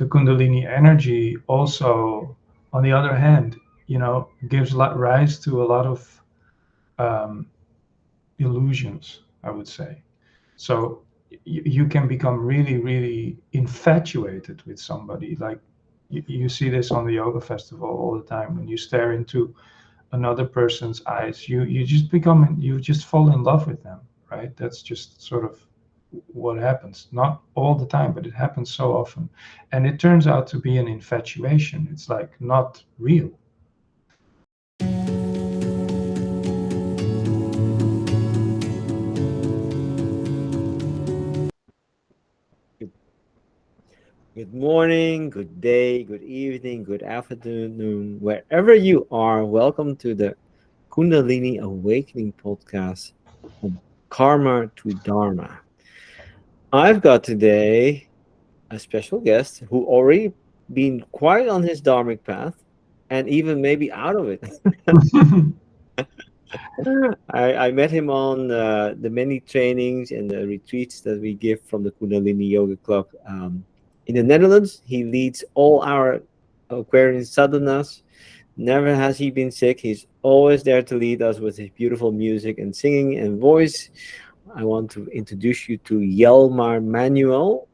the Kundalini energy also, on the other hand, gives rise to a lot of um, illusions, I would say. So you can become really, really infatuated with somebody. Like you see this on the yoga festival all the time. When you stare into another person's eyes, you just fall in love with them, right? That's just sort of what happens. Not all the time, but it happens so often. And it turns out to be an infatuation. It's like not real. Good morning, good day, good evening, good afternoon, wherever you are. Welcome to the Kundalini Awakening podcast from Karma to Dharma. I've got today a special guest who already been quite on his dharmic path and even maybe out of it. I met him on the many trainings and the retreats that we give from the Kundalini Yoga Club in the Netherlands. He leads all our Aquarian sadhanas. Never has he been sick. He's always there to lead us with his beautiful music and singing and voice. I want to introduce you to Jelmar Manuel,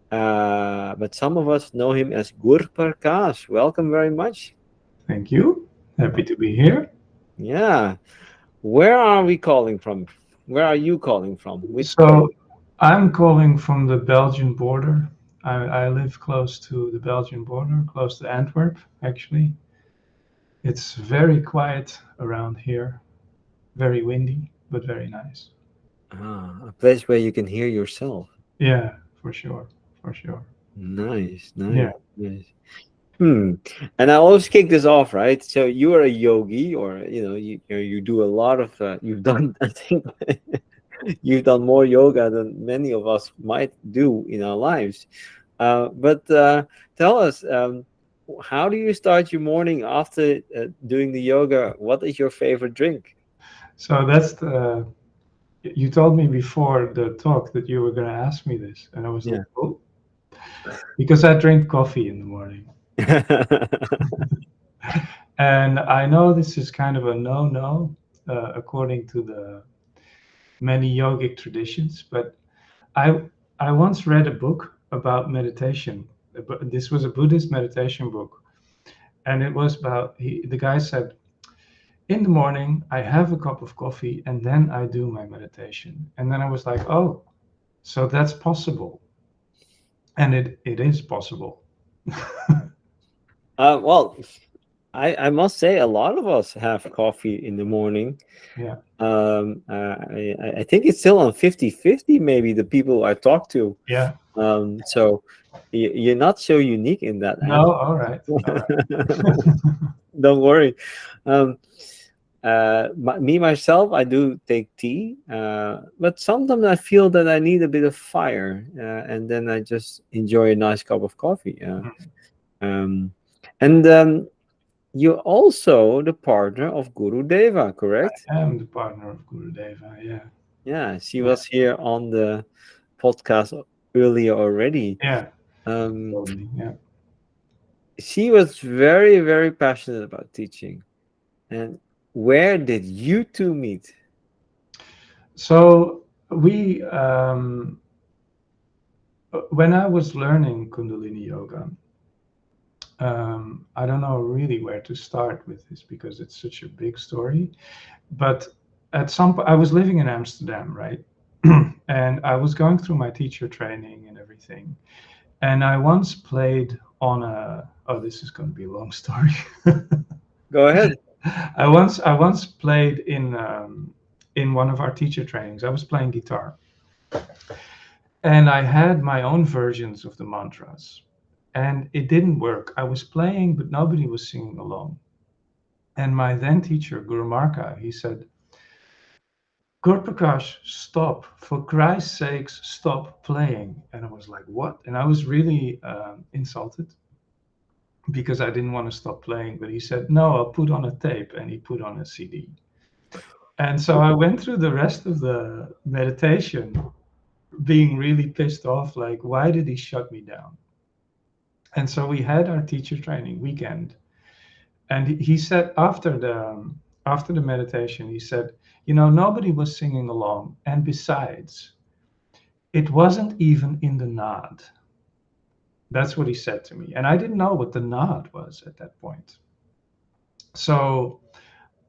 but some of us know him as Gurparkas. Welcome very much. Thank you. Happy to be here. Yeah. Where are we calling from? Where are you calling from? Which place? So I'm calling from the Belgian border. I live close to the Belgian border, close to Antwerp, actually. It's very quiet around here, very windy, but very nice. A place where you can hear yourself. Yeah, for sure, for sure. Nice, nice, Yeah. nice. Hmm. And I always kick this off, right? So you are a yogi, or you do a lot of. You've done, I think, you've done more yoga than many of us might do in our lives. But tell us, how do you start your morning after doing the yoga? What is your favorite drink? So you told me before the talk that you were going to ask me this, and I was like, Yeah. oh, because I drink coffee in the morning. And I know this is kind of a no-no, according to the many yogic traditions, but I I once read a book about meditation. This was a Buddhist meditation book, and it was about the guy said, in the morning I have a cup of coffee and then I do my meditation. And then I was like, oh, so that's possible, and it is possible. Well, I must say a lot of us have coffee in the morning. Yeah. I think it's still on 50-50, maybe, the people I talk to. Yeah. So you're not so unique in that No. All right. All right. Don't worry. Um, me myself, I do take tea, but sometimes I feel that I need a bit of fire, and then I just enjoy a nice cup of coffee. Um, and you're also the partner of Guru Deva, correct? I am the partner of Gurudeva. Yeah. Yeah, she Yeah. was here on the podcast earlier already. Yeah. Um, Totally. Yeah. she was very, very passionate about teaching. And where did you two meet? So when I was learning Kundalini Yoga, I don't know really where to start with this because it's such a big story. But at some point, I was living in Amsterdam, right? And I was going through my teacher training and everything. And I once played on oh, this is going to be a long story. Go ahead. I once played in one of our teacher trainings. I was playing guitar, and I had my own versions of the mantras, and it didn't work. I was playing, but nobody was singing along. And my then teacher, Guru Marka, he said, Gurprakash, stop. For Christ's sakes, stop playing. And I was like, what? And I was really insulted because I didn't want to stop playing. But he said, no, I'll put on a tape. And he put on a CD. And so I went through the rest of the meditation being really pissed off. Like, why did he shut me down? And so we had our teacher training weekend, and he said after the meditation, he said, nobody was singing along, and besides, it wasn't even in the Naad. That's what he said to me, and I didn't know what the Naad was at that point. So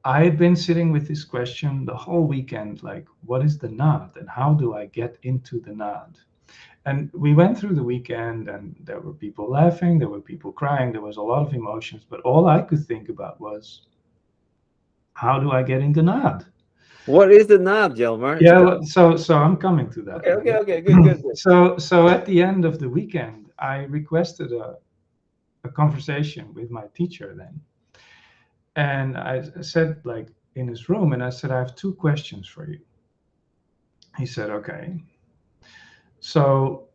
I had been sitting with this question the whole weekend, like, what is the Naad, and how do I get into the Naad? And we went through the weekend, and there were people laughing, there were people crying, there was a lot of emotions, but all I could think about was, how do I get into Naad? What is the Naad, Jelmar? Yeah, so I'm coming to that. Okay, good. So at the end of the weekend, I requested a conversation with my teacher then, and I said, like, in his room, and I said, I have two questions for you. He said, okay. So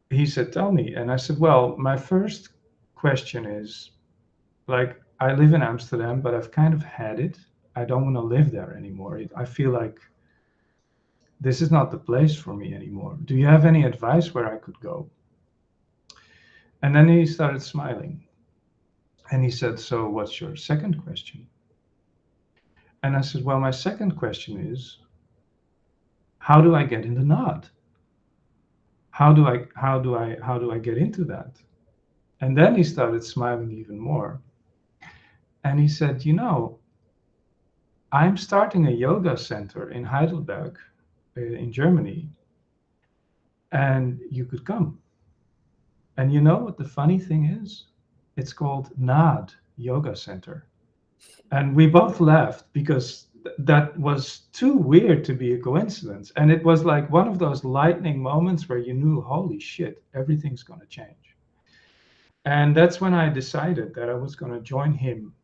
he said, tell me. And I said, well, my first question is, like, I live in Amsterdam, but I've kind of had it. I don't want to live there anymore. I feel like this is not the place for me anymore. Do you have any advice where I could go? And then he started smiling. And he said, so what's your second question? And I said, well, my second question is, how do I get in the Naad? How do I get into that? And then he started smiling even more. And he said, I'm starting a yoga center in Heidelberg, in Germany, and you could come. And you know what the funny thing is? It's called Naad Yoga Center. And we both laughed because that was too weird to be a coincidence. And it was like one of those lightning moments where you knew, holy shit, everything's going to change. And that's when I decided that I was going to join him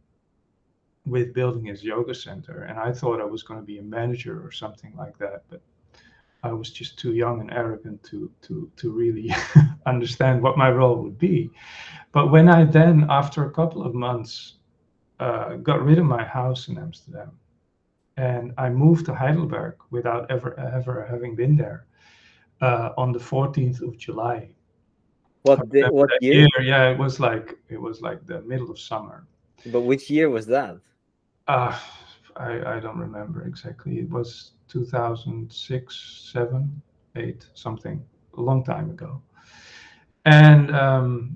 with building his yoga center. And I thought I was going to be a manager or something like that. But I was just too young and arrogant to really understand what my role would be. But when I then, after a couple of months, got rid of my house in Amsterdam, and I moved to Heidelberg without ever having been there, on the 14th of July. What what That year? year, yeah, it was like the middle of summer. But which year was that? Uh, I don't remember exactly. It was 2006, 7, 8, something, a long time ago. And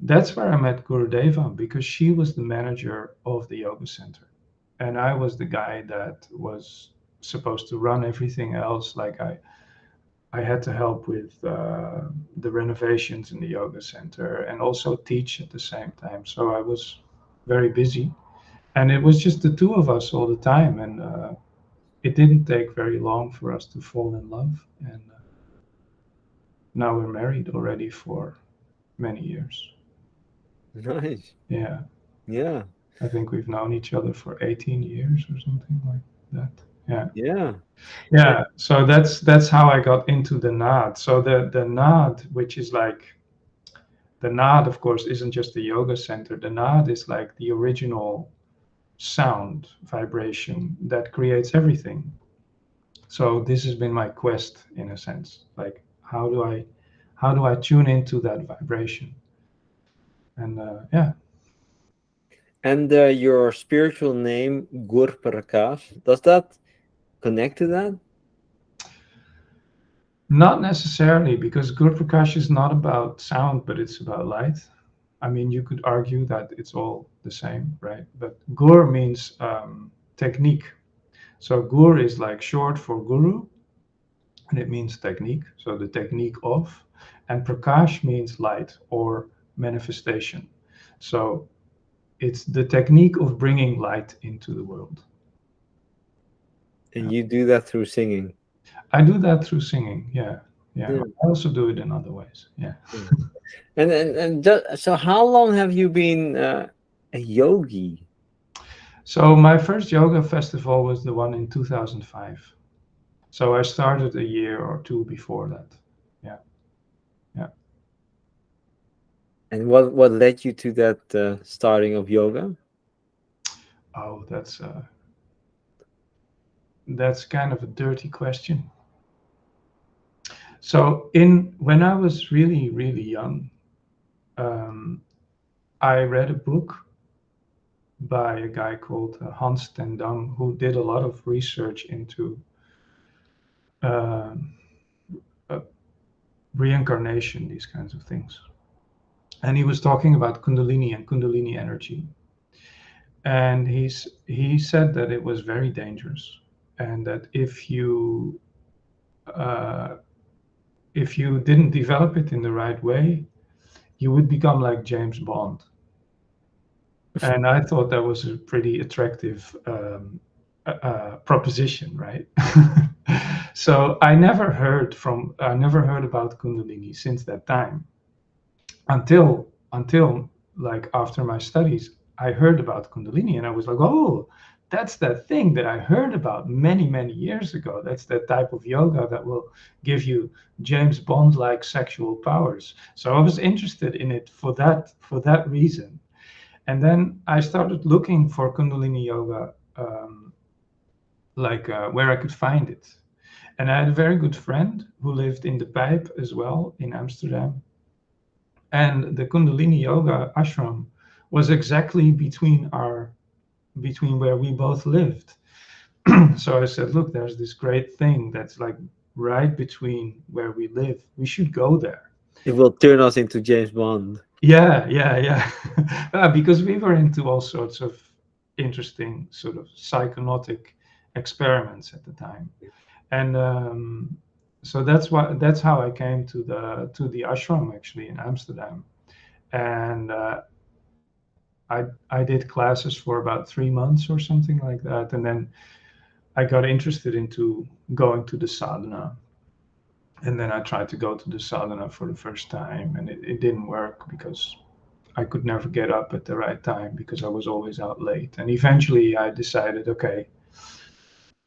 that's where I met Gurudeva, because she was the manager of the yoga center. And I was the guy that was supposed to run everything else. Like I had to help with the renovations in the yoga center and also teach at the same time. So I was very busy. And it was just the two of us all the time. And it didn't take very long for us to fall in love. And now we're married already for many years. Nice. Yeah. Yeah. I think we've known each other for 18 years or something like that. Yeah. Yeah. Yeah. So that's how I got into the Naad. So the Naad, which is like, the Naad, of course, isn't just the yoga center. The Naad is like the original sound vibration that creates everything. So this has been my quest in a sense. Like, how do I tune into that vibration? And yeah. And your spiritual name, Gur Prakash, does that connect to that? Not necessarily, because Guru Prakash is not about sound, but it's about light. I mean, you could argue that it's all the same, right? But Gur means technique. So Gur is like short for guru, and it means technique. So the technique of, and Prakash means light or manifestation. So it's the technique of bringing light into the world. And you do that through singing. I do that through singing. Yeah. Yeah. Yeah. I also do it in other ways. Yeah. Yeah. So how long have you been a yogi? So my first yoga festival was the one in 2005. So I started a year or two before that. Yeah. Yeah. And what led you to that starting of yoga? Oh, that's kind of a dirty question. So in when I was really, really young, I read a book by a guy called Hans ten Dam, who did a lot of research into um, uh, reincarnation, these kinds of things. And he was talking about Kundalini and Kundalini energy. And he said that it was very dangerous, and that uh, if you didn't develop it in the right way, you would become like James Bond. And I thought that was a pretty attractive proposition, right? So I never heard about Kundalini since that time, until like after my studies, I heard about Kundalini, and I was like, oh, that's that thing that I heard about many years ago. That's that type of yoga that will give you James Bond like sexual powers. So I was interested in it for that reason. And then I started looking for Kundalini yoga, where I could find it. And I had a very good friend who lived in the Pijp as well in Amsterdam. And the Kundalini yoga ashram was exactly between where we both lived. So I said, look, there's this great thing that's like right between where we live. We should go there. It will turn us into James Bond. Yeah. Because we were into all sorts of interesting sort of psychonautic experiments at the time. And so that's how I came to the ashram actually in Amsterdam. And I did classes for about 3 months or something like that, and then I got interested into going to the sadhana. And then I tried to go to the sadhana for the first time, and it didn't work because I could never get up at the right time because I was always out late. And eventually I decided, okay,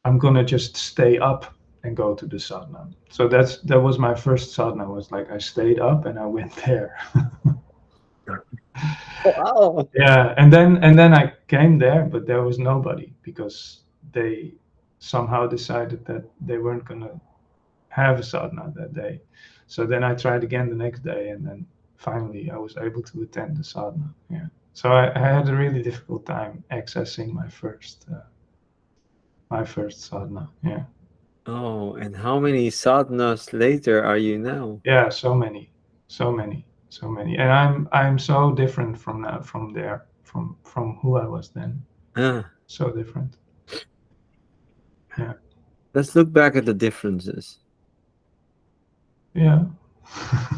I'm gonna just stay up and go to the sadhana. So that was my first sadhana. Was like I stayed up and I went there. Wow. Yeah, and then I came there, but there was nobody because they somehow decided that they weren't gonna have a sadhana that day. So then I tried again the next day, and then finally I was able to attend the sadhana. Yeah. So I had a really difficult time accessing my first sadhana. Yeah. Oh, and how many sadhanas later are you now? Yeah. So many, and I'm so different from that, from who I was then. Ah, So different. Yeah. let's look back at the differences. Yeah.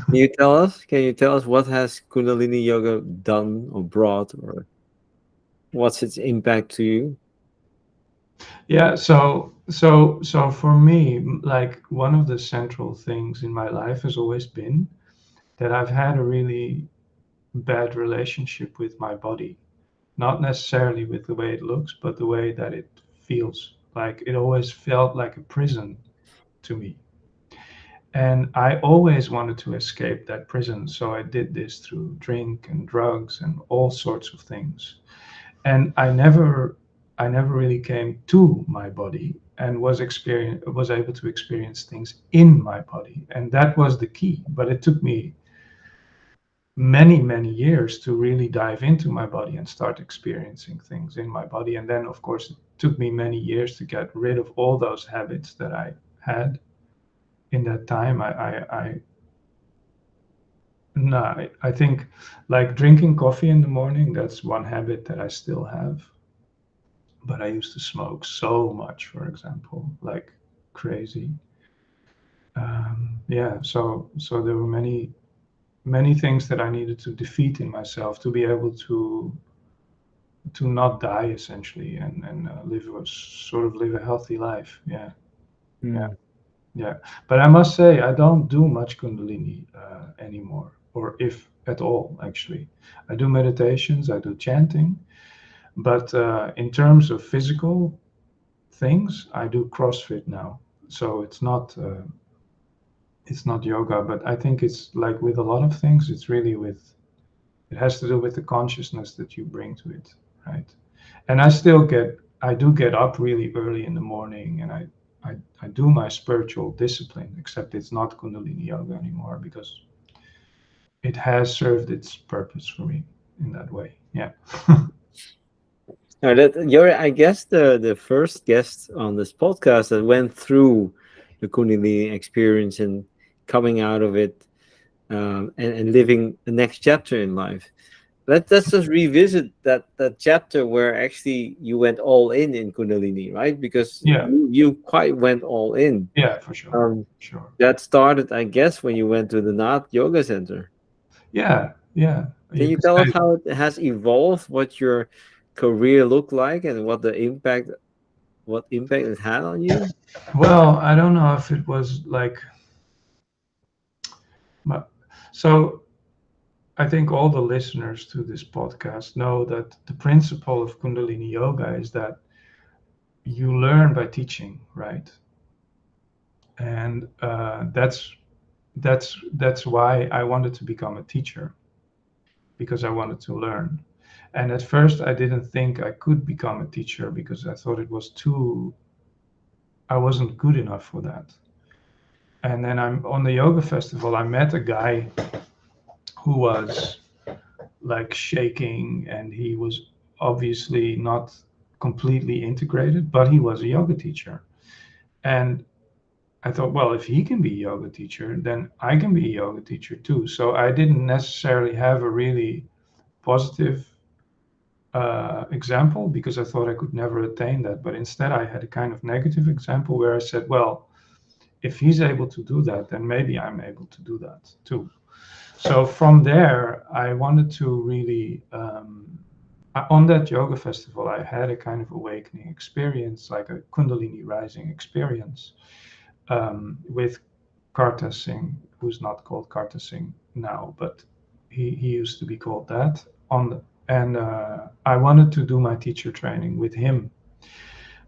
Can you tell us what has Kundalini Yoga done or brought, or what's its impact to you? Yeah, so for me, like one of the central things in my life has always been that I've had a really bad relationship with my body. Not necessarily with the way it looks, but the way that it feels. Like it always felt like a prison to me. And I always wanted to escape that prison, so I did this through drink and drugs and all sorts of things. And I never really came to my body and was able to experience things in my body, and that was the key. But it took me many years to really dive into my body and start experiencing things in my body. And then of course it took me many years to get rid of all those habits that I had in that time. I no, I think like drinking coffee in the morning, that's one habit that I still have. But I used to smoke so much, for example, like crazy. Yeah, so there were many things that I needed to defeat in myself to be able to not die essentially, and live a healthy life. Yeah, yeah, Hmm. yeah. But I must say I don't do much Kundalini anymore, or if at all actually. I do meditations, I do chanting, but in terms of physical things, I do CrossFit now. So it's not yoga, but I think it's like with a lot of things, it has to do with the consciousness that you bring to it, right? And I do get up really early in the morning, and I do my spiritual discipline, except it's not Kundalini yoga anymore because it has served its purpose for me. in that way. Yeah. Now that you're, I guess, the first guest on this podcast that went through the Kundalini experience and coming out of it, and living the next chapter in life. Let's just revisit that chapter where actually you went all in Kundalini, right? Because Yeah. you quite went all in. Yeah, for sure. Um, Sure. that started, I guess, when you went to the Naad Yoga Center. Yeah. Yeah. Can You you could tell us say. how it has evolved, what your career looked like, and what impact it had on you? Well, I don't know if it was like, but so I think all the listeners to this podcast know that the principle of Kundalini Yoga is that you learn by teaching, right? And that's why I wanted to become a teacher, because I wanted to learn. And at first, I didn't think I could become a teacher because I thought it was too. I wasn't good enough for that. And then I'm on the yoga festival. I met a guy who was like shaking, and he was obviously not completely integrated, but he was a yoga teacher. And I thought, well, if he can be a yoga teacher, then I can be a yoga teacher too. So I didn't necessarily have a really positive example, because I thought I could never attain that. But instead, I had a kind of negative example where I said, well, if he's able to do that, then maybe I'm able to do that too. So from there, I wanted to really, on that yoga festival, I had a kind of awakening experience, like a Kundalini rising experience, with Karta Singh, who's not called Karta Singh now, but he used to be called that. And I wanted to do my teacher training with him,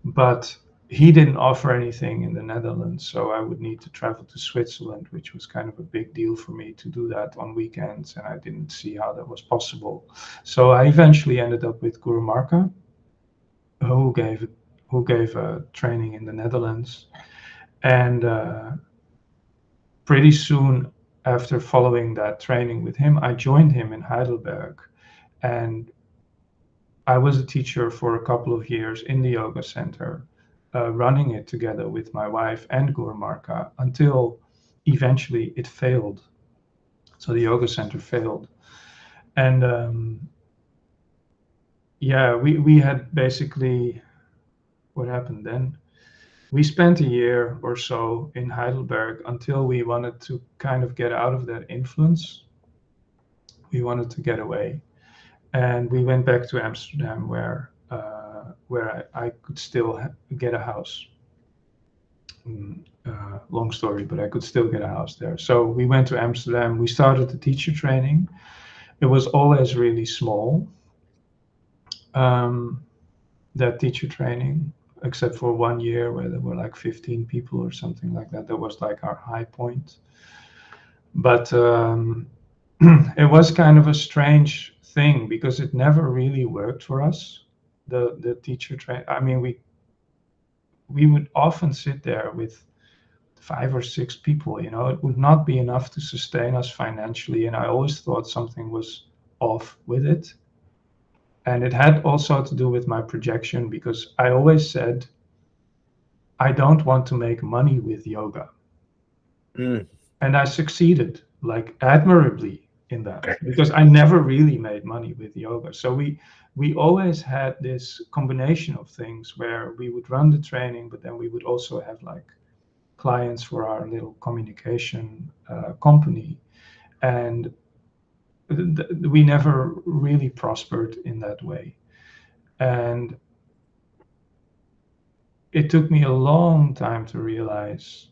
but he didn't offer anything in the Netherlands, so I would need to travel to Switzerland, which was kind of a big deal for me to do that on weekends, and I didn't see how that was possible. So I eventually ended up with Guru Marka, who gave who gave a training in the Netherlands, and pretty soon after following that training with him, I joined him in Heidelberg, and I was a teacher for a couple of years in the yoga center, running it together with my wife and Guru Marka until eventually it failed. So the yoga center failed. And yeah, we had basically, what happened then? We spent a year or so in Heidelberg until we wanted to kind of get out of that influence. We wanted to get away. And we went back to Amsterdam, where I could still get a house. Long story, but I could still get a house there. So we went to Amsterdam. We started the teacher training. It was always really small, um, that teacher training, except for 1 year where there were like 15 people or something like that. That was like our high point. But it was kind of a strange thing because it never really worked for us. The teacher train. I mean, we would often sit there with 5 or 6 people. It would not be enough to sustain us financially, and I always thought something was off with it. And it had also to do with my projection, because I always said I don't want to make money with yoga. Mm. And I succeeded like admirably in that, because I never really made money with yoga. So we always had this combination of things where we would run the training, but then we would also have like clients for our little communication company, and we never really prospered in that way. And it took me a long time to realize,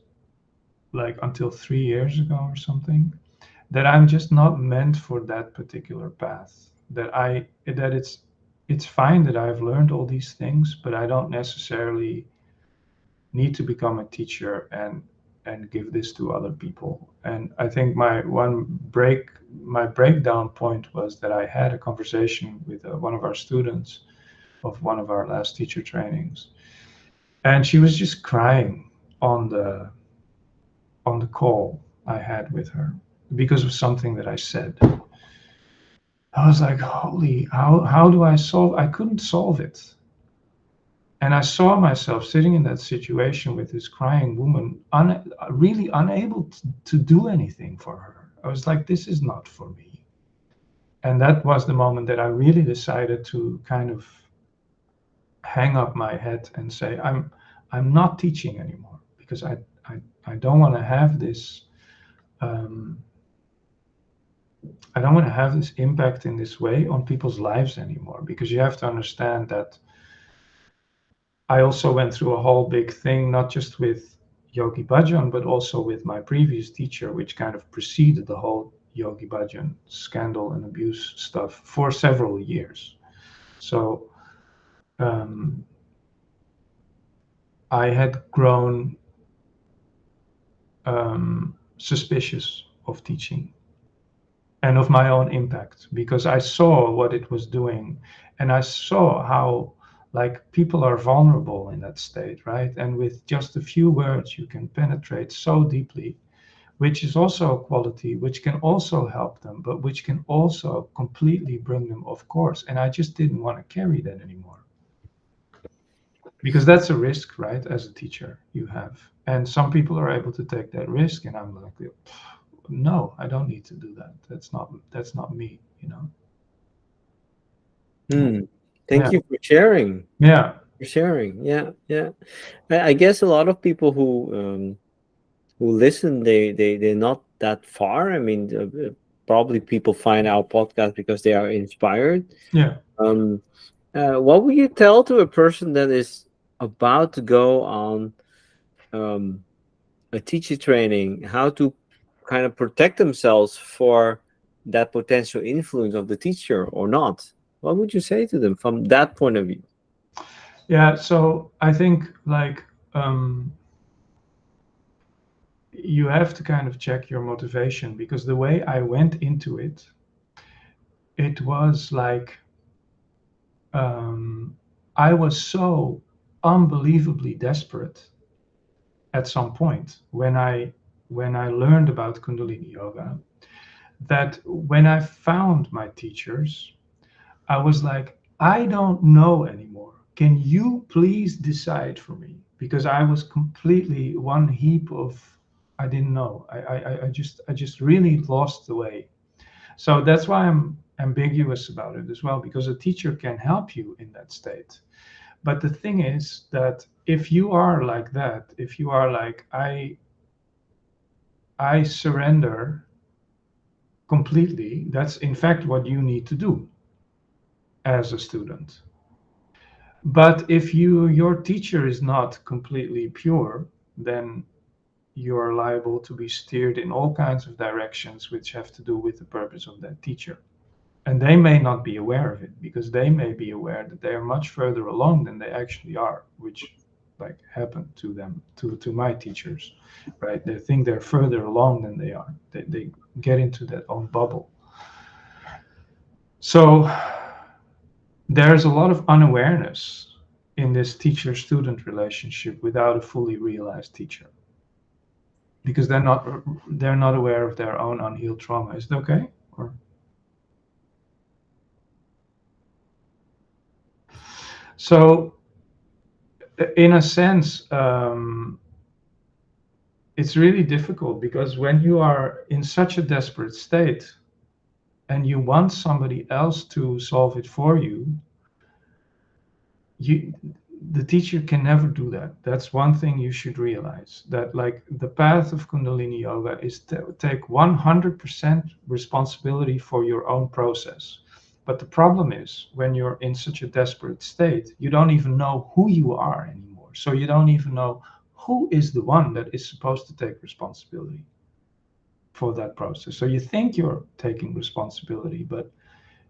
like until 3 years ago or something, that I'm just not meant for that particular path. That it's fine that I've learned all these things, but I don't necessarily need to become a teacher and give this to other people. And I think my breakdown point was that I had a conversation with one of our students of one of our last teacher trainings, and she was just crying on the call I had with her because of something that I said. I was like, holy, how do I solve? I couldn't solve it. And I saw myself sitting in that situation with this crying woman, really unable to do anything for her. I was like, this is not for me. And that was the moment that I really decided to kind of hang up my head and say, I'm not teaching anymore, because I don't want to have this. Um, I don't want to have this impact in this way on people's lives anymore, because you have to understand that I also went through a whole big thing, not just with Yogi Bhajan, but also with my previous teacher, which kind of preceded the whole Yogi Bhajan scandal and abuse stuff for several years. So um, I had grown suspicious of teaching and of my own impact, because I saw what it was doing, and I saw how, like, people are vulnerable in that state, right? And with just a few words you can penetrate so deeply, which is also a quality which can also help them, but which can also completely bring them off course. And I just didn't want to carry that anymore, because that's a risk, right? As a teacher you have, and some people are able to take that risk, and I'm like, no, I don't need to do that. That's not me, you know. Thank Yeah. you for sharing. Yeah. Yeah, yeah. I guess a lot of people who listen, they're not that far. I mean, probably people find our podcast because they are inspired. Yeah. Um, what would you tell to a person that is about to go on um, a teacher training, how to kind of protect themselves for that potential influence of the teacher or not? What would you say to them from that point of view? Yeah. So I think, like, um, you have to kind of check your motivation, because the way I went into it, it was like, um, I was so unbelievably desperate at some point when I learned about Kundalini Yoga, that when I found my teachers, I was like, I don't know anymore. Can you please decide for me? Because I was completely one heap of, I didn't know. I just really lost the way. So that's why I'm ambiguous about it as well, because a teacher can help you in that state. But the thing is that if you are like that, if you are like, I surrender completely, that's in fact what you need to do as a student. But if your teacher is not completely pure, then you are liable to be steered in all kinds of directions which have to do with the purpose of that teacher. And they may not be aware of it, because they may be aware that they are much further along than they actually are, which, like, happened to them, to my teachers, right? They think they're further along than they are. They get into that own bubble. So there's a lot of unawareness in this teacher-student relationship without a fully realized teacher, because they're not aware of their own unhealed trauma. Is it okay? Or so, in a sense, it's really difficult, because when you are in such a desperate state and you want somebody else to solve it for you, you the teacher can never do that. That's one thing you should realize, that, like, the path of Kundalini Yoga is to take 100% responsibility for your own process. But the problem is, when you're in such a desperate state, you don't even know who you are anymore. So you don't even know who is the one that is supposed to take responsibility for that process. So you think you're taking responsibility, but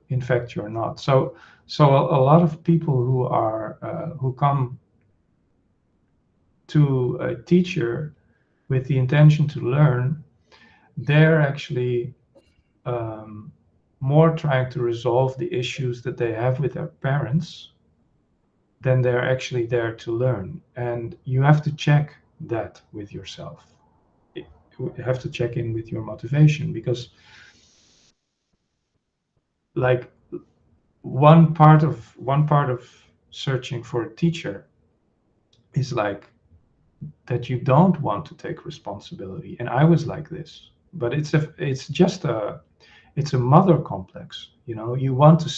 in fact you're not. So a lot of people who come to a teacher with the intention to learn, they're actually um, more trying to resolve the issues that they have with their parents than they're actually there to learn. And you have to check that with yourself. You have to check in with your motivation, because like one part of searching for a teacher is like that you don't want to take responsibility. And I was like this, but it's a mother complex. You want to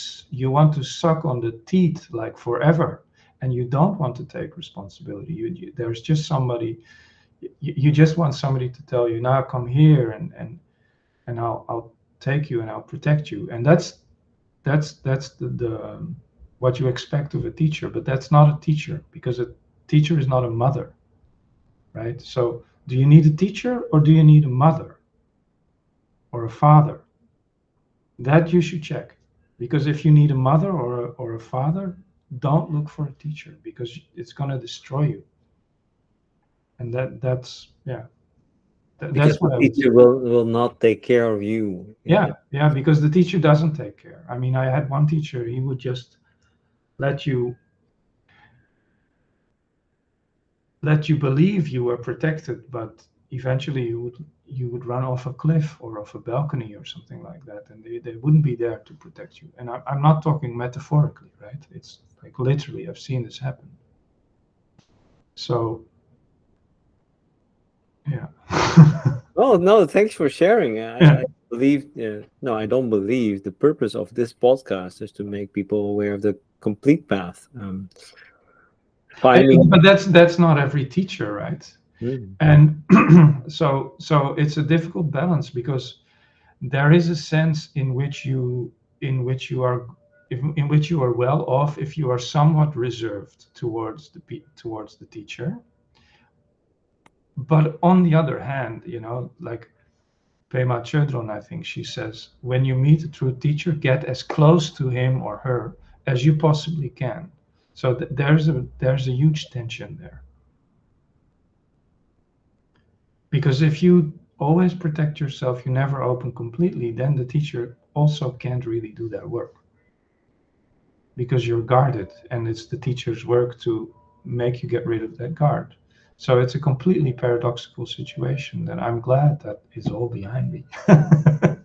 suck on the teeth like forever, and you don't want to take responsibility. There's just somebody. You just want somebody to tell you, now come here, and I'll take you and I'll protect you. And that's the what you expect of a teacher. But that's not a teacher, because a teacher is not a mother, right? So do you need a teacher, or do you need a mother or a father? That you should check. Because if you need a mother or a father, don't look for a teacher, because it's going to destroy you. And that's yeah, Because that's the what I would say. teacher will not take care of you. Yeah, because the teacher doesn't take care. I mean, I had one teacher, he would just let you believe you were protected, but eventually you would run off a cliff or off a balcony or something like that, and they wouldn't be there to protect you. And I'm not talking metaphorically, right? It's like literally, I've seen this happen. So yeah. Oh no, thanks for sharing. Yeah. I believe, no, I don't believe the purpose of this podcast is to make people aware of the complete path. Finding. But that's not every teacher, right? Mm. And so it's a difficult balance, because there is a sense in which you are well off if you are somewhat reserved towards the teacher. But on the other hand, like Pema Chodron, I think she says, when you meet a true teacher, get as close to him or her as you possibly can. So there's a huge tension there. Because if you always protect yourself, you never open completely, then the teacher also can't really do that work, because you're guarded, and it's the teacher's work to make you get rid of that guard. So it's a completely paradoxical situation that I'm glad that is all behind me. No,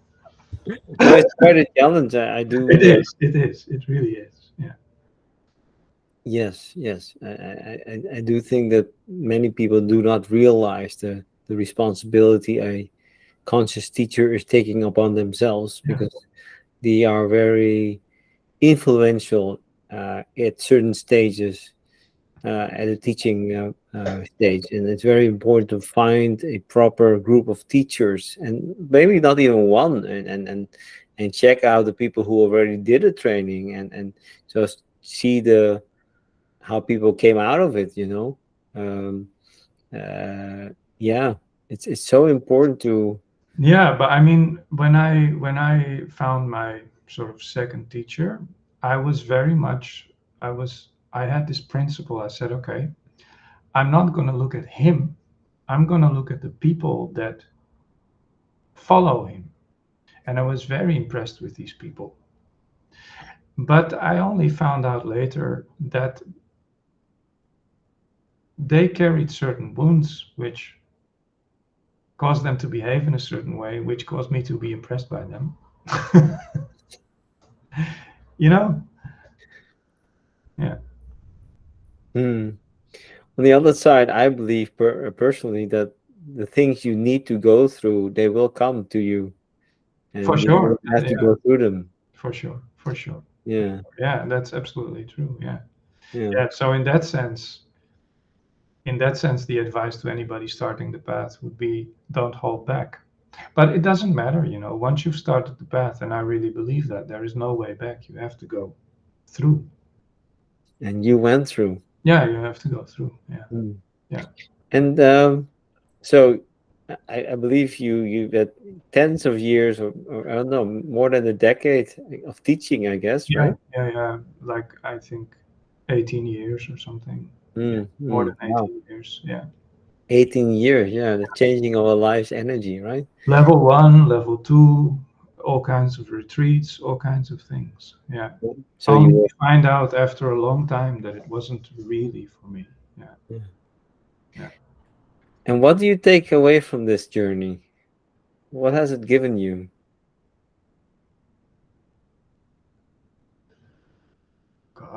it's quite a challenge. I It do. is. It is. It really is. Yeah. Yes, yes. I do think that many people do not realize the responsibility a conscious teacher is taking upon themselves, Yeah. because they are very influential at certain stages at a teaching stage, and it's very important to find a proper group of teachers, and maybe not even one, and check out the people who already did a training, and just see the how people came out of it. Um, uh, yeah, it's so important to. Yeah, but I mean, when I found my sort of second teacher, I was very much I had this principle. I said, okay, I'm not going to look at him. I'm going to look at the people that follow him. And I was very impressed with these people. But I only found out later that they carried certain wounds, which caused them to behave in a certain way, which caused me to be impressed by them. you know? Yeah. Hmm. On the other side, I believe personally that the things you need to go through, they will come to you, For and you will sure. have to Yeah. go through them. For sure. For sure. For Yeah, sure. Yeah, that's absolutely true. Yeah. yeah. Yeah. So in that sense, the advice to anybody starting the path would be, don't hold back. But it doesn't matter, once you've started the path, and I really believe that there is no way back. You have to go through. And you went through. Yeah, you have to go through. Yeah. Mm. Yeah. And so I believe you had tens of years, or I don't know, more than a decade of teaching, I guess, Yeah. right? Yeah. Yeah. Like, I think 18 years or something. Yeah. Mm, More mm, than wow. 18 years. Yeah. 18 years, yeah, the changing of a life's energy, right? Level one, level two, all kinds of retreats, all kinds of things. Yeah. So you Only were. to find out after a long time that it wasn't really for me. Yeah. Yeah. Yeah. And what do you take away from this journey? What has it given you?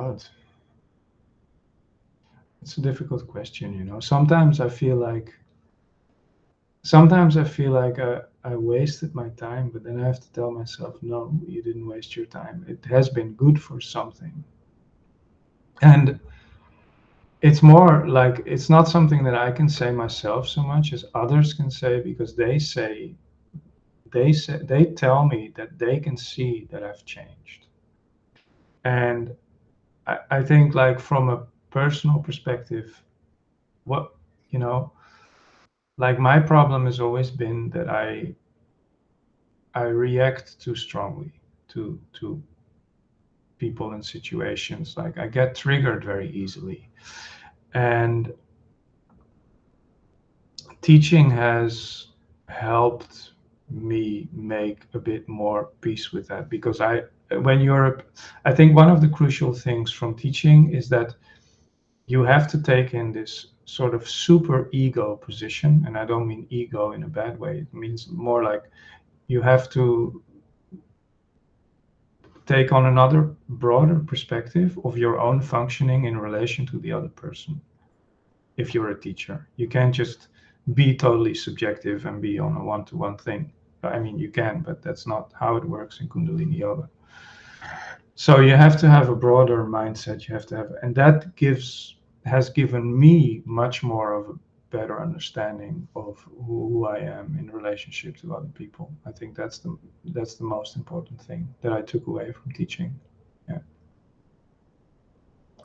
God, it's a difficult question, you know. Sometimes I wasted my time, but then I have to tell myself, no, you didn't waste your time. It has been good for something. And it's more like it's not something that I can say myself so much as others can say, because they tell me that they can see that I've changed. And I think, like, from a personal perspective, what, you know, like, my problem has always been that I react too strongly to people and situations. Like, I get triggered very easily. And teaching has helped me make a bit more peace with that, because when you're, I think one of the crucial things from teaching is that you have to take in this sort of super ego position. And I don't mean ego in a bad way. It means more like you have to take on another broader perspective of your own functioning in relation to the other person. If you're a teacher, you can't just be totally subjective and be on a one-to-one thing. I mean, you can, but that's not how it works in Kundalini Yoga. So you have to have a broader mindset. You have to have, and that has given me much more of a better understanding of who I am in relationship to other people. I think that's the most important thing that I took away from teaching. Yeah.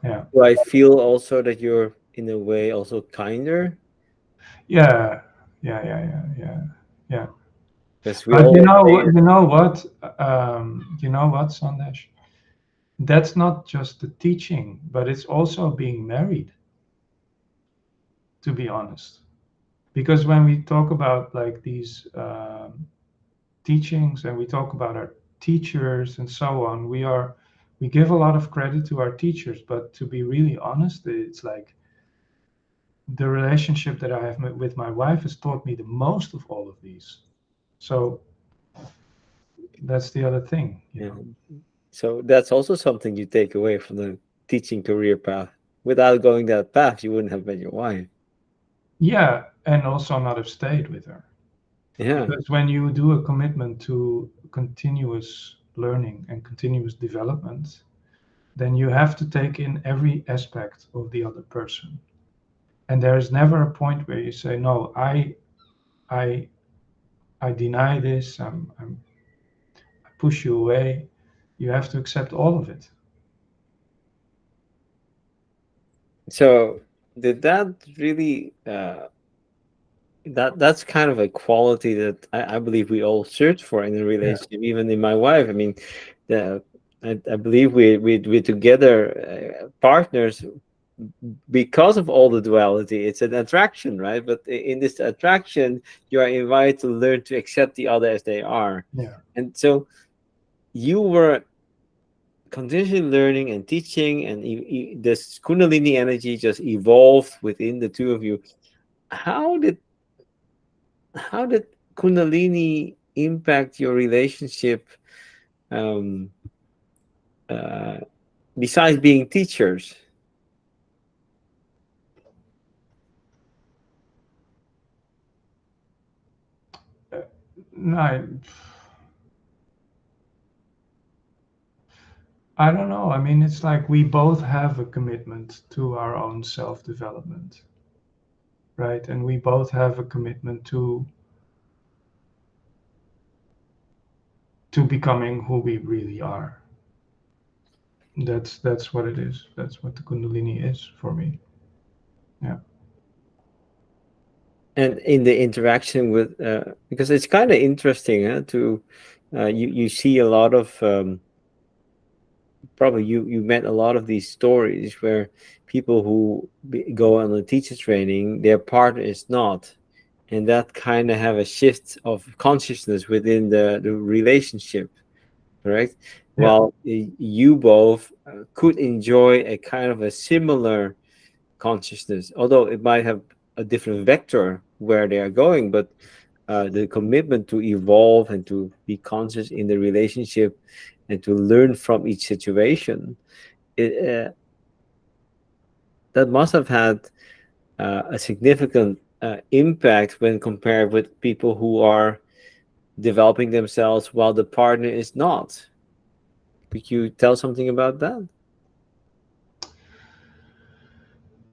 Yeah. Do I feel also that you're in a way also kinder? Yeah. Yeah. Yeah. Yeah. Yeah. Yeah. Because we But always say, you know what, Sandesh? That's not just the teaching, but it's also being married, to be honest. Because when we talk about, like, these teachings, and we talk about our teachers and so on, we give a lot of credit to our teachers, but to be really honest, it's like the relationship that I have with my wife has taught me the most of all of these. So that's the other thing, you yeah. know. So that's also something you take away from the teaching career path. Without going that path, you wouldn't have met your wife. Yeah, and also not have stayed with her. Yeah. Because when you do a commitment to continuous learning and continuous development, then you have to take in every aspect of the other person. And there is never a point where you say, no, I I deny this, I push you away. You have to accept all of it. So did that really that's kind of a quality that I believe we all search for in a Yeah. relationship, even in my wife. I mean, the I believe we're together partners because of all the duality. It's an attraction, right? But in this attraction, you are invited to learn to accept the other as they are. Yeah. And so you were continuously learning and teaching, and this Kundalini energy just evolved within the two of you. How did how did Kundalini impact your relationship, um, uh, besides being teachers? No, I don't know. I mean, it's like we both have a commitment to our own self-development, right? And we both have a commitment to becoming who we really are. That's what it is. That's what the Kundalini is for me. Yeah. And in the interaction with, because it's kind of interesting, to you see a lot of, probably you met a lot of these stories where people who go on a teacher training, their partner is not, and that kind of have a shift of consciousness within the relationship, correct? Yeah. While you both could enjoy a kind of a similar consciousness, although it might have a different vector where they are going, but the commitment to evolve and to be conscious in the relationship and to learn from each situation it, that must have had a significant impact when compared with people who are developing themselves while the partner is not. Could you tell something about that?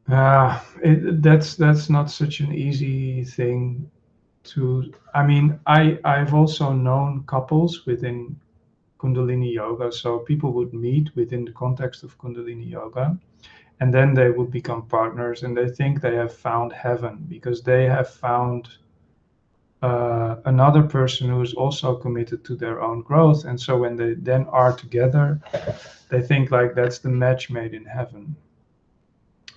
That's not such an easy thing to. I mean, I've also known couples within Kundalini Yoga, so people would meet within the context of Kundalini Yoga, and then they would become partners, and they think they have found heaven because they have found another person who is also committed to their own growth, and so when they then are together, they think like that's the match made in heaven.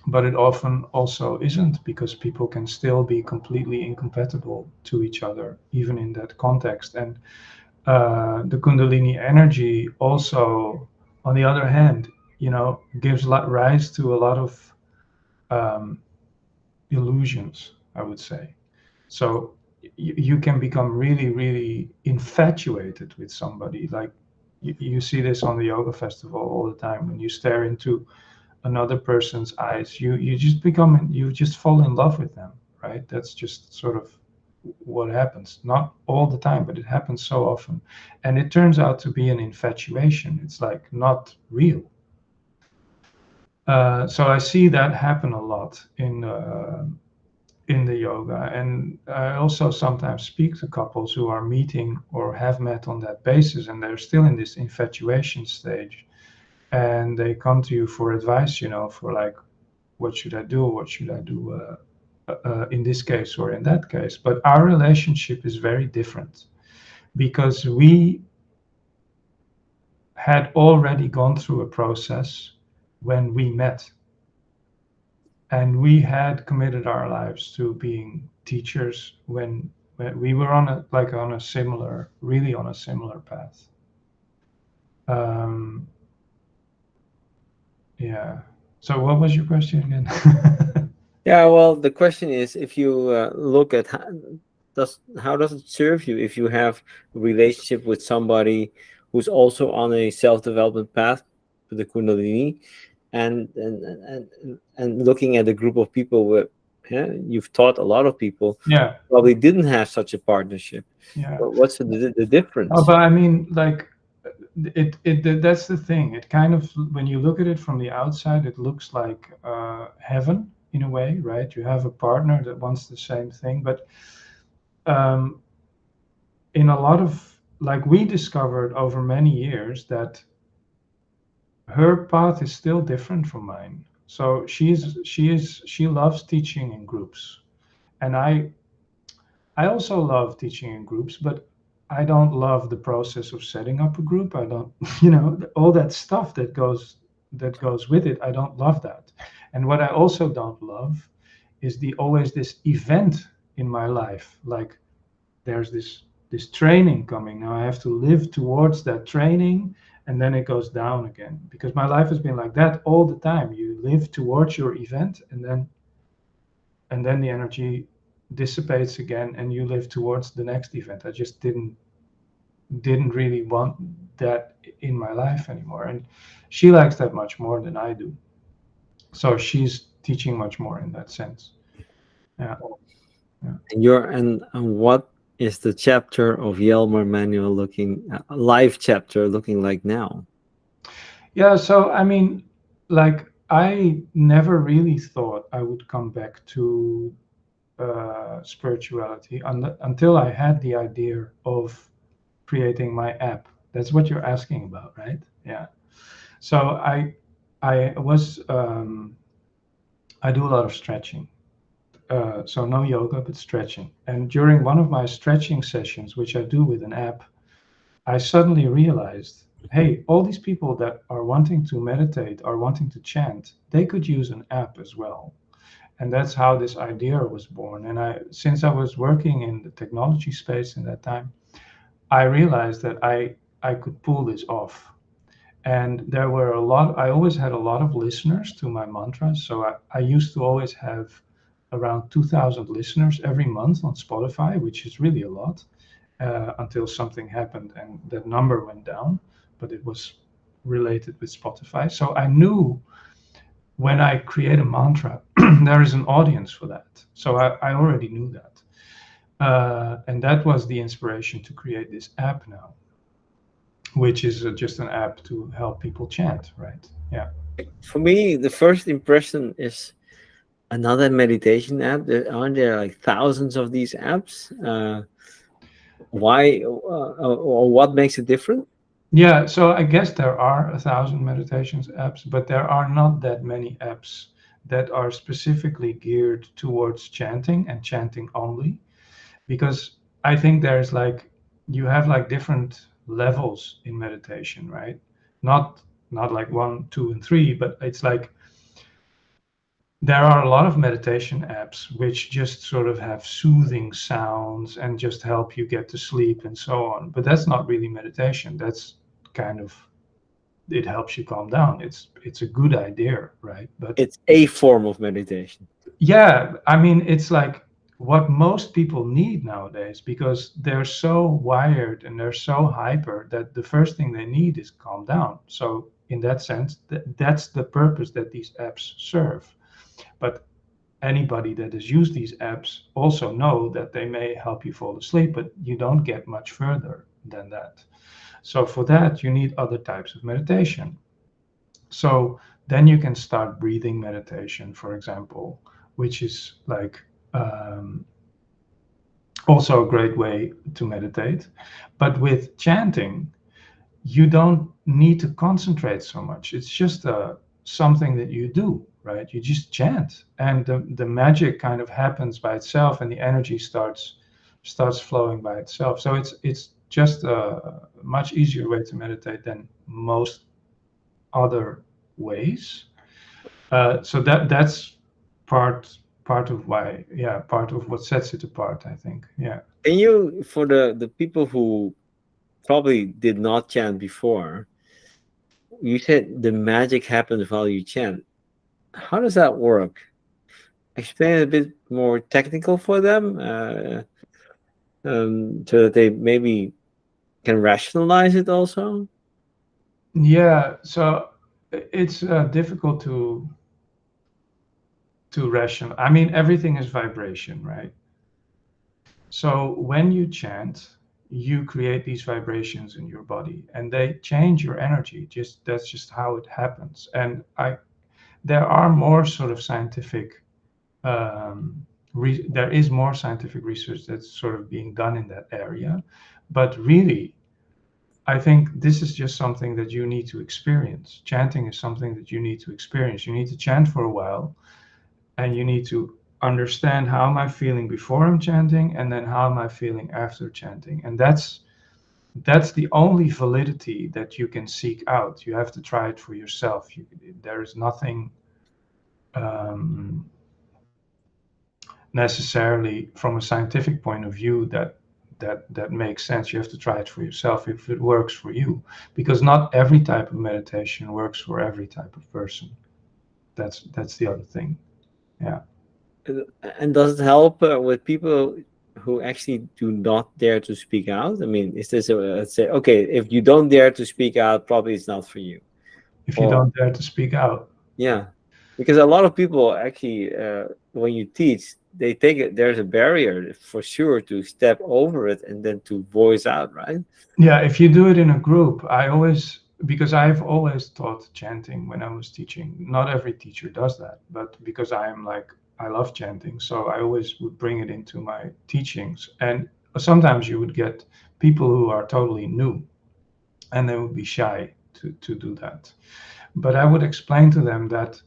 But it often also isn't because people can still be completely incompatible to each other, even in that context. And the Kundalini energy also, on the other hand, gives rise to a lot of um, illusions, I would say. So you can become really, really infatuated with somebody. Like you see this on the yoga festival all the time. When you stare into another person's eyes, you just fall in love with them, right? That's just sort of what happens. Not all the time, but it happens so often, and it turns out to be an infatuation. It's like not real. So I see that happen a lot in the yoga, and I also sometimes speak to couples who are meeting or have met on that basis, and they're still in this infatuation stage, and they come to you for advice, for like, what should I do? What should I do in this case or in that case? But our relationship is very different because we had already gone through a process when we met, and we had committed our lives to being teachers when we were on a similar, really on a similar path. Um, yeah. So what was your question again? Yeah, well, the question is, if you look at how does it serve you if you have a relationship with somebody who's also on a self-development path to the Kundalini, and looking at a group of people where, yeah, you've taught a lot of people Yeah, probably didn't have such a partnership. yeah. What's the Oh, difference? but I mean, like, that's the thing. It kind of, when you look at it from the outside, it looks like heaven in a way, right? You have a partner that wants the same thing, but um, in a lot of, like, we discovered over many years that her path is still different from mine. So she loves teaching in groups, and I also love teaching in groups, but I don't love the process of setting up a group. I don't, all that stuff that goes with it. I don't love that. And what I also don't love is the always this event in my life. Like, there's this training coming. Now I have to live towards that training, and then it goes down again. Because my life has been like that all the time. You live towards your event, and then the energy dissipates again, and you live towards the next event. I just didn't really want that in my life anymore, and she likes that much more than I do, so she's teaching much more in that sense. Yeah, yeah. And what is the chapter of Jelmar Manuel looking live chapter looking like now? Yeah, so I mean, like, I never really thought I would come back to spirituality until I had the idea of creating my app. That's what you're asking about, right? Yeah. So I do a lot of stretching. So no yoga, but stretching. And during one of my stretching sessions, which I do with an app, I suddenly realized, hey, all these people that are wanting to meditate, are wanting to chant, they could use an app as well. And that's how this idea was born. And since I was working in the technology space in that time, I realized that I could pull this off. And there were I always had a lot of listeners to my mantras. So I used to always have around 2,000 listeners every month on Spotify, which is really a lot, until something happened and that number went down. But it was related with Spotify. So I knew when I create a mantra, there is an audience for that. So I already knew that. And that was the inspiration to create this app now, which is just an app to help people chant, right? Yeah. For me, the first impression is another meditation app. Aren't there like thousands of these apps? Why or what makes it different? Yeah, so I guess there are 1,000 meditations apps, but there are not that many apps that are specifically geared towards chanting and chanting only, because I think there's like you have like different levels in meditation, right? Not not like one, two, and three, but it's like there are a lot of meditation apps which just sort of have soothing sounds and just help you get to sleep and so on. But that's not really meditation. That's kind of it helps you calm down. It's a good idea, right? But It's a form of meditation. yeah, I mean, it's like what most people need nowadays because they're so wired and they're so hyper that the first thing they need is calm down. So in that sense, that's the purpose that these apps serve. But anybody that has used these apps also know that they may help you fall asleep, but you don't get much further than that. So for that, you need other types of meditation. So then you can start breathing meditation, for example, which is like um, also a great way to meditate. But with chanting, you don't need to concentrate so much. It's just something that you do, right? You just chant, and the magic kind of happens by itself, and the energy starts flowing by itself. So it's just a much easier way to meditate than most other ways. So that's part part of why, yeah, part of what sets it apart, I think. Yeah. Can you, for the people who probably did not chant before, you said the magic happens while you chant. How does that work? Explain a bit more technical for them, so that they maybe can rationalize it also. Yeah. So it's difficult to ration. I mean, everything is vibration, right? So when you chant, you create these vibrations in your body, and they change your energy. Just that's just how it happens. And there are more sort of scientific there is more scientific research that's sort of being done in that area, but really I think this is just something that you need to experience. Chanting is something that you need to experience. You need to chant for a while, and you need to understand how am I feeling before I'm chanting, and then how am I feeling after chanting. And that's the only validity that you can seek out. You have to try it for yourself. There is nothing um, necessarily from a scientific point of view that makes sense. You have to try it for yourself if it works for you, because not every type of meditation works for every type of person. That's the other thing. Yeah. And does it help with people who actually do not dare to speak out? I mean, is this let's say, okay, if you don't dare to speak out, probably it's not for you. If you Or don't dare to speak out. yeah, because a lot of people actually, when you teach, they take it. There's a barrier for sure to step over it and then to voice out, right? Yeah, if you do it in a group, because I've always taught chanting when I was teaching. Not every teacher does that, but because I love chanting, so I always would bring it into my teachings. And sometimes you would get people who are totally new and they would be shy to do that. But I would explain to them that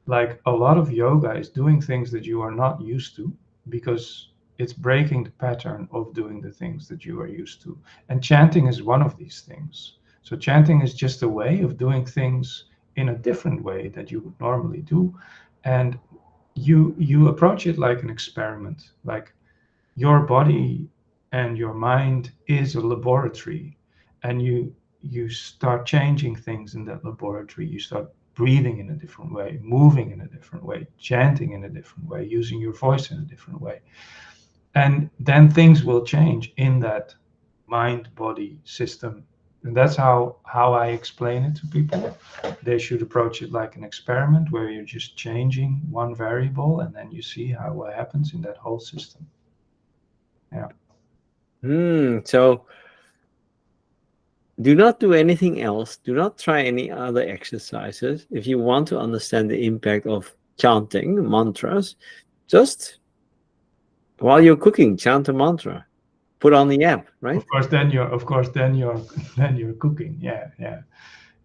like a lot of yoga is doing things that you are not used to because it's breaking the pattern of doing the things that you are used to. And chanting is one of these things. So chanting is just a way of doing things in a different way that you would normally do. And you approach it like an experiment, like your body and your mind is a laboratory, and you start changing things in that laboratory. You start breathing in a different way, moving in a different way, chanting in a different way, using your voice in a different way, and then things will change in that mind body system And that's how I explain it to people. They should approach it like an experiment where you're just changing one variable and then you see how what happens in that whole system. Yeah. So do not do anything else. Do not try any other exercises. If you want to understand the impact of chanting mantras, just while you're cooking, chant a mantra. Put on the app, right? Then you're cooking. Yeah, yeah.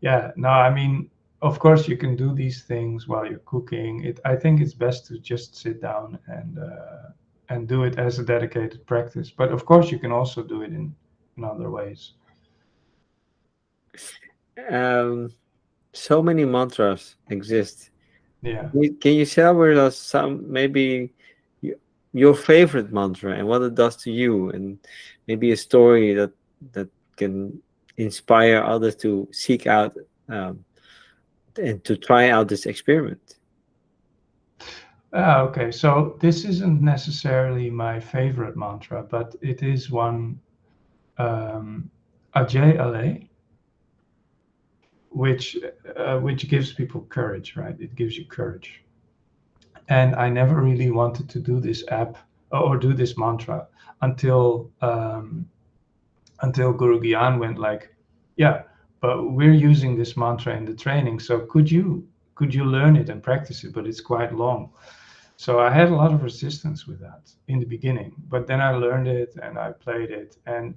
Yeah, no, I mean, of course you can do these things while you're cooking. I think it's best to just sit down and do it as a dedicated practice. But of course you can also do it in other ways. Um, so many mantras exist. Yeah. Can you share with us some, maybe y- your favorite mantra and what it does to you, and maybe a story that can inspire others to seek out um, and to try out this experiment? Okay, so this isn't necessarily my favorite mantra, but it is one, um, AJLA, which gives people courage, right? It gives you courage. And I never really wanted to do this app or do this mantra until Guru Gyan went like, yeah, but we're using this mantra in the training, so could you learn it and practice it? But it's quite long. So I had a lot of resistance with that in the beginning, but then I learned it and I played it, and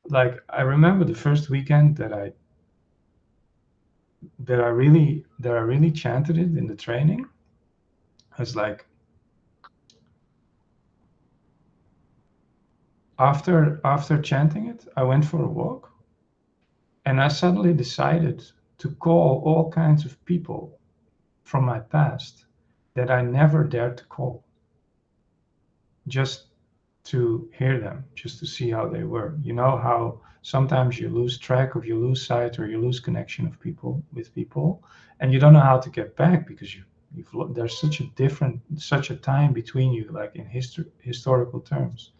like I remember the first weekend that I really chanted it in the training. I was like, after chanting it, I went for a walk and I suddenly decided to call all kinds of people from my past that I never dared to call, just to hear them, just to see how they were. You know how sometimes you lose track, or you lose sight, or you lose connection of people with people, and you don't know how to get back because there's such a time between you, like in historical terms.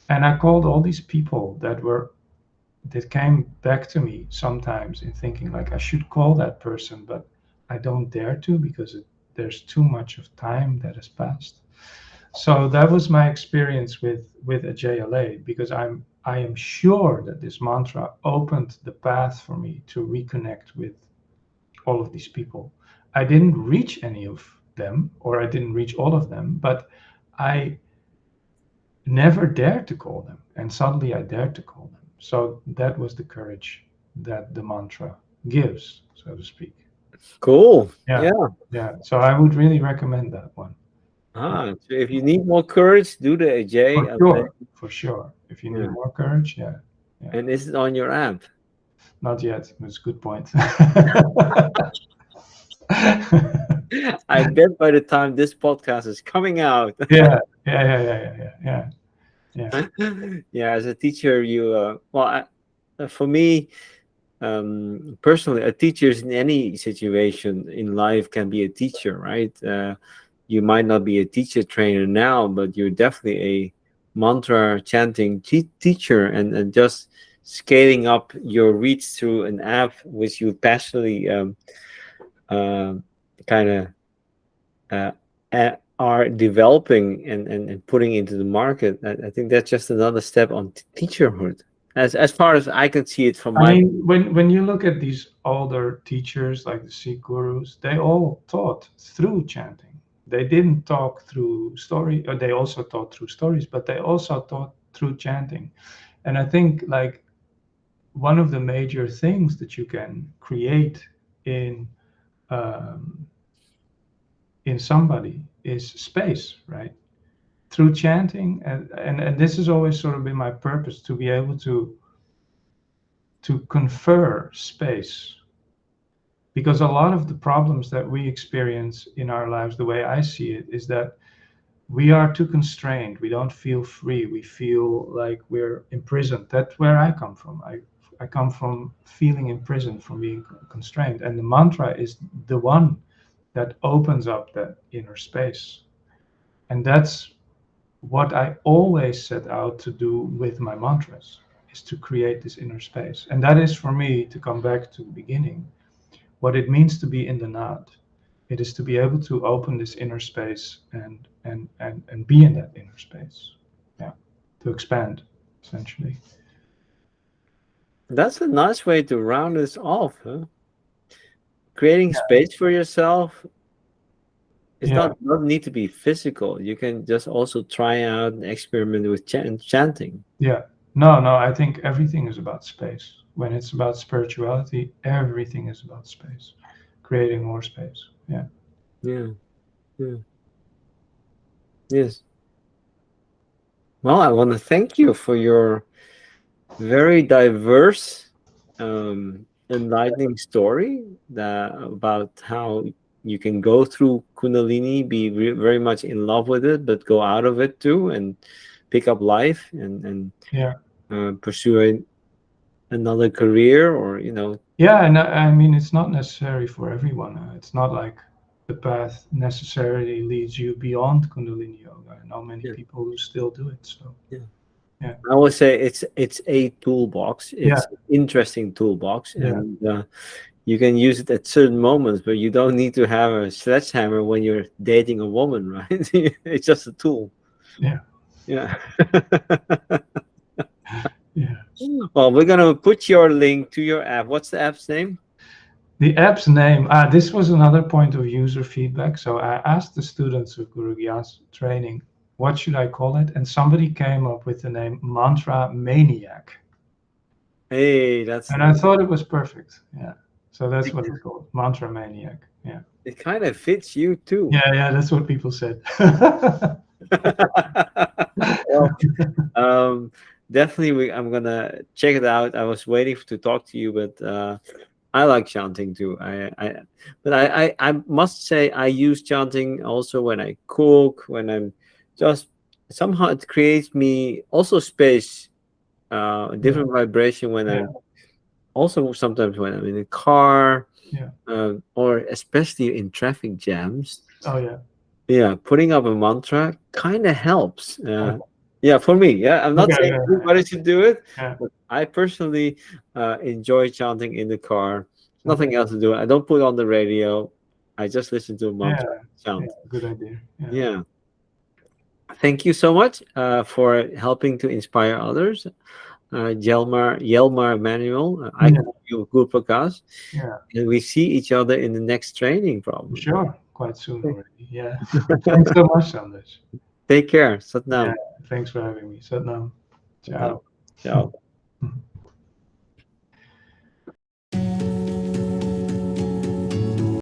And I called all these people that came back to me sometimes in thinking like I should call that person, but I don't dare to because there's too much of time that has passed. So that was my experience with a JLA, because I am sure that this mantra opened the path for me to reconnect with all of these people. I didn't reach any of them, or I didn't reach all of them, but I never dared to call them, and suddenly I dared to call them. So that was the courage that the mantra gives, so to speak. Cool. Yeah, Yeah. yeah. So I would really recommend that one. So if you need more courage, do the For AJ. sure, for sure. If you need Yeah. more courage, yeah, yeah. And is it on your app? Not yet. That's a good point. I bet by the time this podcast is coming out, Yeah, yeah, yeah, yeah, yeah, yeah, yeah, yeah, as a teacher, for me, personally, a teacher in any situation in life can be a teacher, right? You might not be a teacher trainer now, but you're definitely a mantra chanting teacher, and just scaling up your reach through an app which you passionately uh, kind of uh, are developing and putting into the market. I think that's just another step on teacherhood, as far as I can see it from I my. mean, when you look at these older teachers like the Sikh gurus, they all taught through chanting. They didn't talk through story, or they also taught through stories, but they also taught through chanting. And I think like one of the major things that you can create in um, in somebody is space, right? Through chanting, and this has always sort of been my purpose, to be able to confer space, because a lot of the problems that we experience in our lives, the way I see it, is that we are too constrained. We don't feel free. We feel like we're imprisoned. That's where I come from. I come from feeling imprisoned, from being constrained, and the mantra is the one that opens up that inner space. And that's what I always set out to do with my mantras, is to create this inner space. And that is, for me, to come back to the beginning, what it means to be in the Naad. It is to be able to open this inner space and be in that inner space. Yeah. To expand, essentially. That's a nice way to round this off, huh? Creating space for yourself. It's not doesn't need to be physical. You can just also try out and experiment with chanting. Yeah. No, I think everything is about space. When it's about spirituality, everything is about space. Creating more space. Yeah. Yeah. Yes. Well, I want to thank you for your very diverse, enlightening story about how you can go through Kundalini, be very much in love with it, but go out of it too, and pick up life and pursue another career, or Yeah, and I mean, it's not necessary for everyone. It's not like the path necessarily leads you beyond Kundalini Yoga. I know many people who still do it. So yeah. I would say it's a toolbox. It's an interesting toolbox, and you can use it at certain moments, but you don't need to have a sledgehammer when you're dating a woman, right? It's just a tool. Yeah. Yeah. Yeah. Well, we're gonna put your link to your app. What's the app's name? The app's name, this was another point of user feedback. So I asked the students of Guru Gyan's training, what should I call it? And somebody came up with the name Mantra Maniac. Hey, and I thought it was perfect. Yeah. So that's what it's called, Mantra Maniac. Yeah. It kind of fits you too. Yeah, that's what people said. Well, definitely, I'm gonna check it out. I was waiting to talk to you, but I like chanting too. But I must say I use chanting also when I cook, when I'm just somehow it creates me also space, a different vibration when I'm also sometimes when I'm in a car, or especially in traffic jams. Oh yeah. Yeah, putting up a mantra kind of helps. Yeah, for me. Yeah, I'm not saying everybody should do it, but I personally enjoy chanting in the car. Nothing else to do. I don't put on the radio. I just listen to a mantra chant. Good idea. Yeah. Thank you so much for helping to inspire others. Jelmar, Manuel. I hope you a good podcast. Yeah. And we see each other in the next training, probably. Sure. Quite soon already. Yeah. Thanks so much, Anders. Take care. Satnam. Yeah. Thanks for having me. Satnam. Ciao. Ciao.